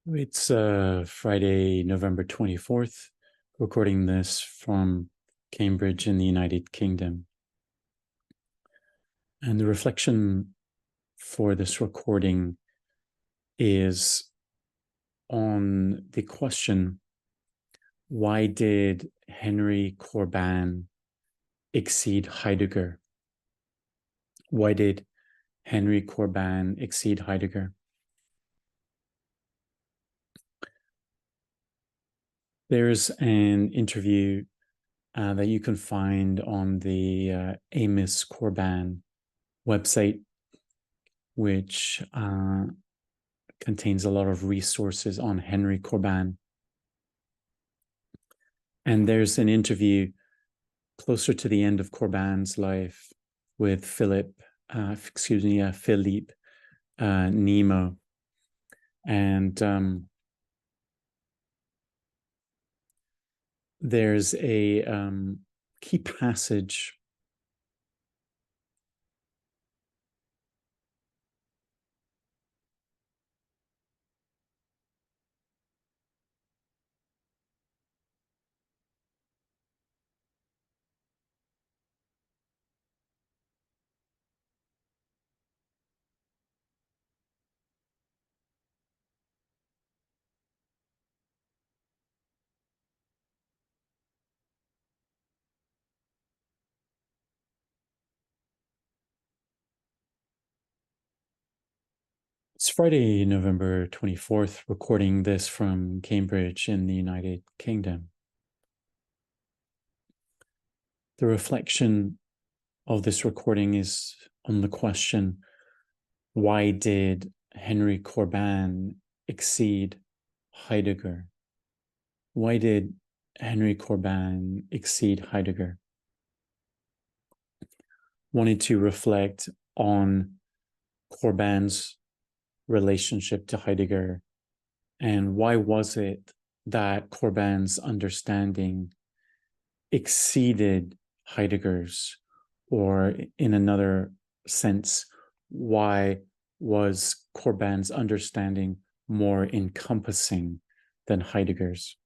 It's Friday, November 24th, recording this from Cambridge in the United Kingdom. And the reflection for this recording is on the question, why did Henry Corbin exceed Heidegger? Why did Henry Corbin exceed Heidegger? There's an interview that you can find on the Amos Corban website, which contains a lot of resources on Henry Corbin. And there's an interview closer to the end of Corbin's life with Philippe Nemo. And there's a key passage It's Friday, November 24th, recording this from Cambridge in the United Kingdom. The reflection of this recording is on the question, why did Henry Corbin exceed Heidegger? Why did Henry Corbin exceed Heidegger? Wanted to reflect on Corbin's relationship to Heidegger, and why was it that Corbin's understanding exceeded Heidegger's, or in another sense, why was Corbin's understanding more encompassing than Heidegger's?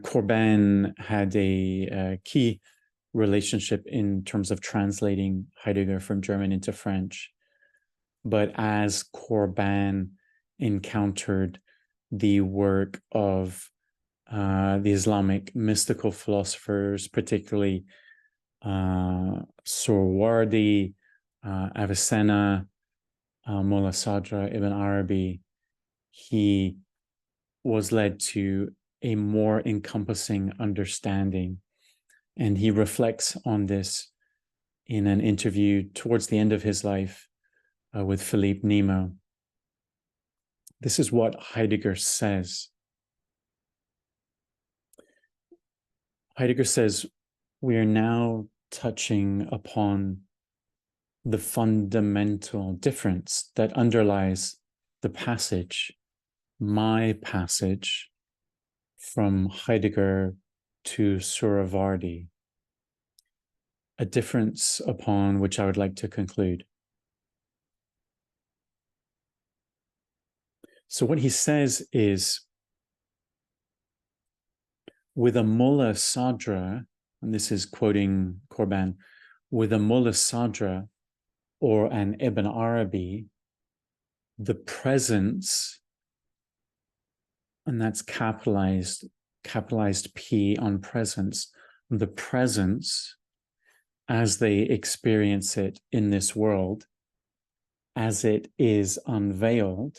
Corban had a key relationship in terms of translating Heidegger from German into French. But as Corban encountered the work of the Islamic mystical philosophers, particularly Suhrawardi, Avicenna, Mulla Sadra, Ibn Arabi, he was led to a more encompassing understanding. And he reflects on this in an interview towards the end of his life with Philippe Nemo. This is what Heidegger says. Heidegger says, we are now touching upon the fundamental difference that underlies the passage, my passage, from Heidegger to Suhrawardi, a difference upon which I would like to conclude. So what he says is, with a Mulla Sadra, and this is quoting Corban, with a Mulla Sadra or an Ibn Arabi, the presence, and that's capitalized P on presence, the presence as they experience it in this world, as it is unveiled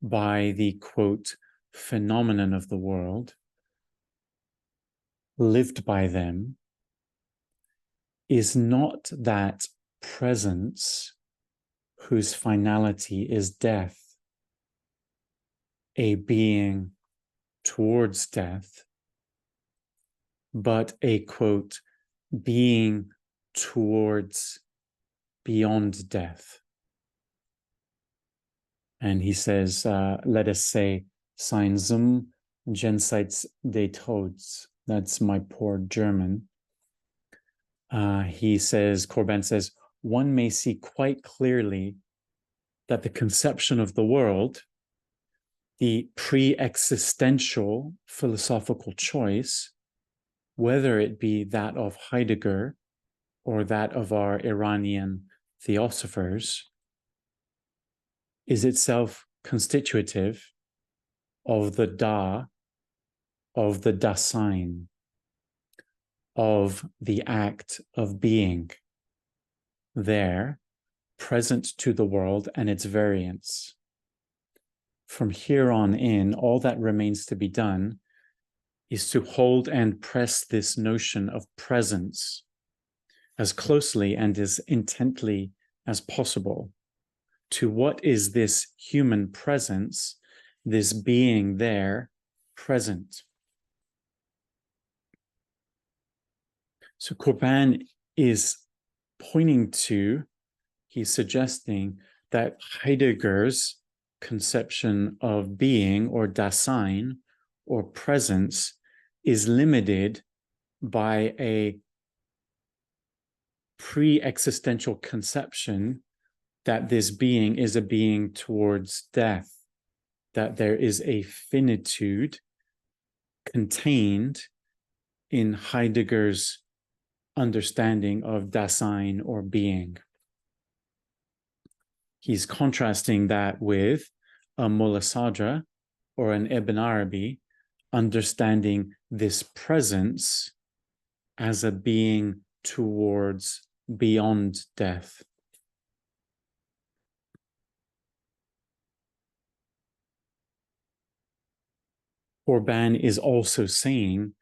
by the, quote, phenomenon of the world, lived by them, is not that presence whose finality is death, a being towards death, but a, quote, being towards beyond death. And he says, let us say, sein zum jenseits des Todes. That's my poor German. He says, Corban says, one may see quite clearly that the conception of the world, the pre-existential philosophical choice, whether it be that of Heidegger or that of our Iranian theosophers, is itself constitutive of the Da, of the Dasein, of the act of being there, present to the world and its variants. From here on in, all that remains to be done is to hold and press this notion of presence as closely and as intently as possible to what is this human presence, this being there, present. So Corban is pointing to, he's suggesting that Heidegger's conception of being or Dasein or presence is limited by a pre-existential conception that this being is a being towards death, that there is a finitude contained in Heidegger's understanding of Dasein or being. He's contrasting that with a Mulla Sadra or an Ibn Arabi understanding this presence as a being towards beyond death. Corban is also saying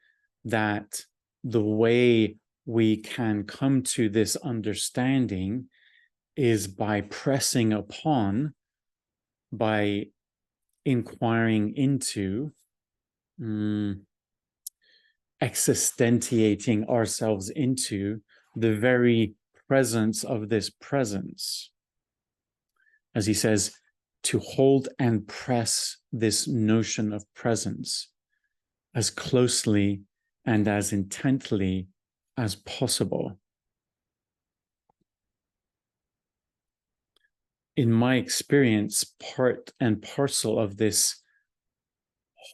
that the way we can come to this understanding is by pressing upon, by inquiring into, existentiating ourselves into the very presence of this presence. As he says, to hold and press this notion of presence as closely and as intently as possible. In my experience, part and parcel of this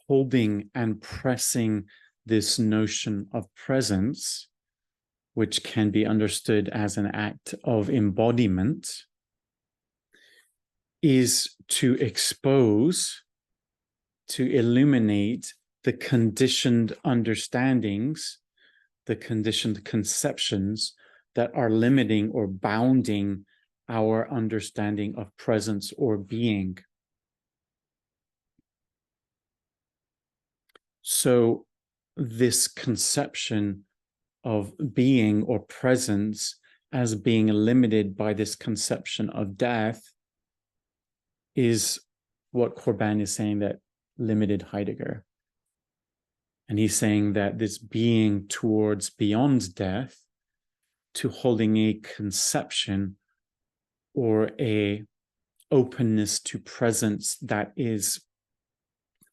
holding and pressing this notion of presence, which can be understood as an act of embodiment, is to expose, to illuminate the conditioned understandings, the conditioned conceptions that are limiting or bounding our understanding of presence or being. So this conception of being or presence as being limited by this conception of death is what Corban is saying that limited Heidegger. And he's saying that this being towards beyond death, to holding a conception or a openness to presence that is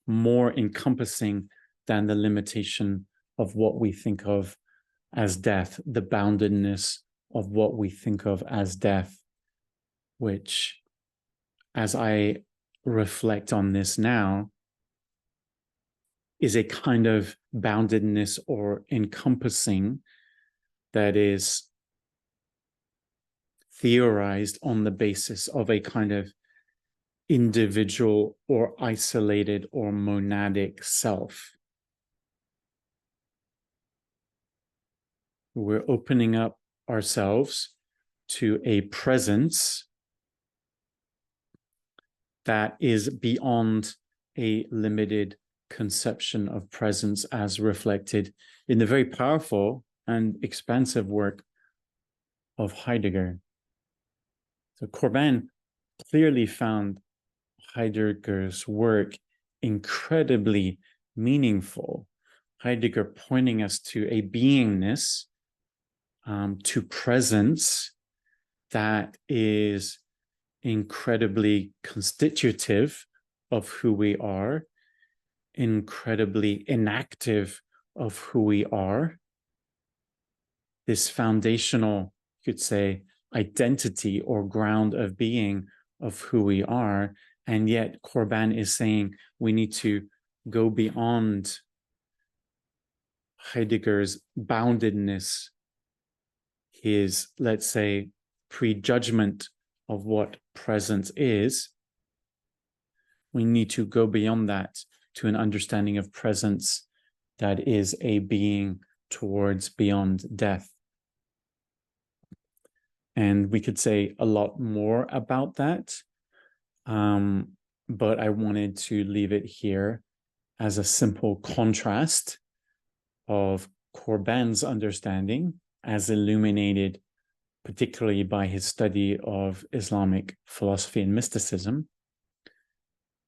more encompassing than the limitation of what we think of as death, the boundedness of what we think of as death, which, as I reflect on this now, is a kind of boundedness or encompassing that is theorized on the basis of a kind of individual or isolated or monadic self. We're opening up ourselves to a presence that is beyond a limited conception of presence as reflected in the very powerful and expansive work of Heidegger. So Corban clearly found Heidegger's work incredibly meaningful. Heidegger pointing us to a beingness, to presence that is incredibly constitutive of who we are, incredibly inactive of who we are. This foundational, you could say, identity or ground of being of who we are. And yet Corban is saying we need to go beyond Heidegger's boundedness, his, let's say, prejudgment of what presence is. We need to go beyond that to an understanding of presence that is a being towards beyond death. And we could say a lot more about that, but I wanted to leave it here as a simple contrast of Corban's understanding as illuminated particularly by his study of Islamic philosophy and mysticism,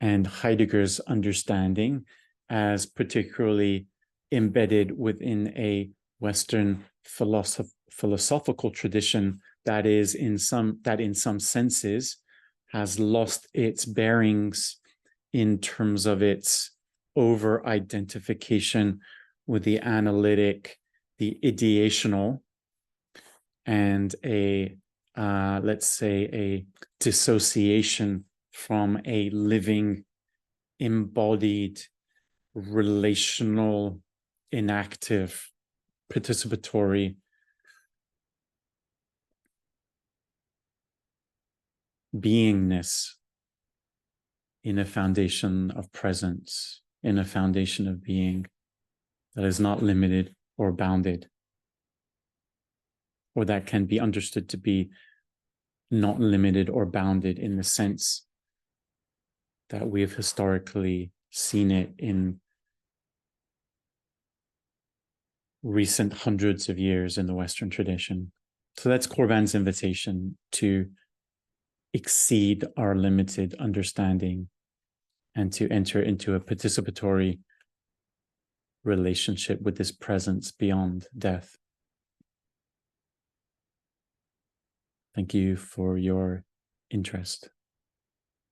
and Heidegger's understanding as particularly embedded within a Western philosophical tradition that in some senses has lost its bearings in terms of its over-identification with the analytic, the ideational, and let's say a dissociation from a living, embodied, relational, inactive, participatory beingness in a foundation of presence, in a foundation of being that is not limited or bounded, or that can be understood to be not limited or bounded in the sense that we have historically seen it in recent hundreds of years in the Western tradition. So that's Corban's invitation to exceed our limited understanding and to enter into a participatory relationship with this presence beyond death. Thank you for your interest.